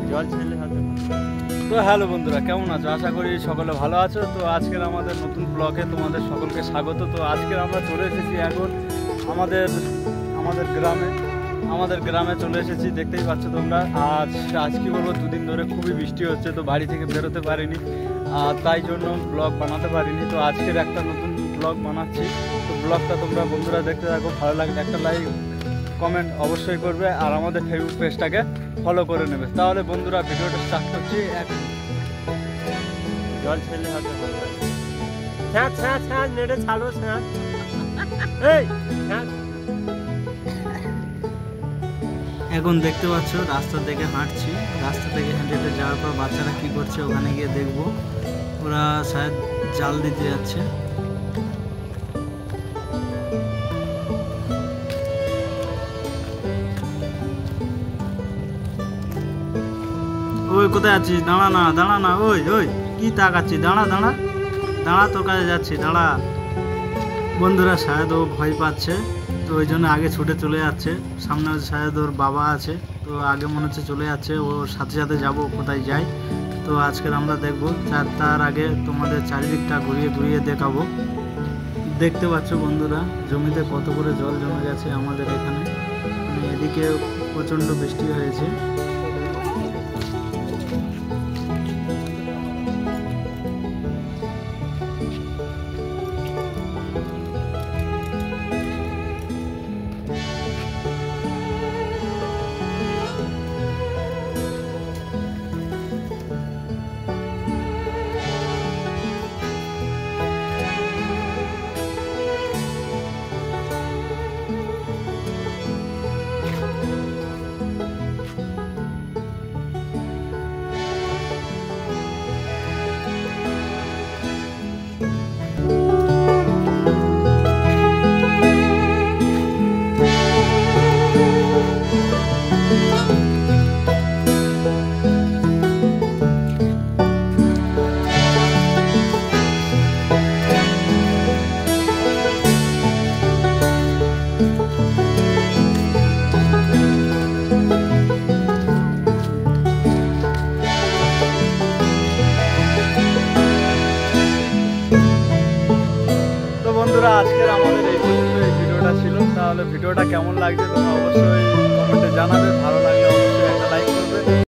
জল ছেলে হাতে। তো হ্যালো বন্ধুরা, কেমন আছো? আশা করি সকলে ভালো আছো। তো আজকের আমাদের নতুন ব্লগে তোমাদের সকলকে স্বাগত। তো আজকে আমরা চলে এসেছি এখন আমাদের গ্রামে চলে এসেছি। দেখতেই পাচ্ছ তোমরা। আজ কি বলবো, দুদিন ধরে খুবই বৃষ্টি হচ্ছে, তো বাড়ি থেকে বেরোতে পারিনি, আর তাই জন্য ব্লগ বানাতে পারিনি। তো আজকের একটা নতুন ব্লগ বানাচ্ছি। তো ব্লগটা তোমরা বন্ধুরা দেখতে থাকো, ভালো লাগলে একটা লাইক কমেন্ট অবশ্যই করবে, আর আমাদের ফেসবুক পেজটাকে ফলো করে নেবে। তাহলে বন্ধুরা ভিডিওটা স্টার্ট করছি। জল ছেলে হাতে নেড়ে ছাড়ো। এখন দেখতে পাচ্ছ রাস্তা থেকে হাঁটছি, রাস্তা থেকে হেঁটে হেঁটে যাওয়ার পর বাচ্চারা কি করছে ওখানে গিয়ে দেখবো। ওরা শায়দ জাল দিতে যাচ্ছে। ওই কোথায় আছিস? দাঁড়া না, ওই কি তাকাচ্ছিস? দাঁড়া তোর কাছে যাচ্ছি, দাঁড়া। বন্ধুরা শায়দ ও ভয় পাচ্ছে, তো ওই জন্য আগে ছুটে চলে যাচ্ছে। সামনে শায়দ ওর বাবা আছে, তো আগে মনে হচ্ছে চলে যাচ্ছে। ওর সাথে সাথে যাবো কোথায় যাই। তো আজকের আমরা দেখবো, তার আগে তোমাদের চারিদিকটা ঘুরিয়ে দেখাবো। দেখতে পাচ্ছ বন্ধুরা জমিতে কত করে জল জমে গেছে আমাদের এখানে। এদিকে প্রচণ্ড বৃষ্টি হয়েছে। বন্ধুরা আজকের আমাদের এই ভিডিওটা ছিল। তাহলে ভিডিওটা কেমন লাগছে তোমরা অবশ্যই কমেন্টে জানাবে, ভালো লাগলে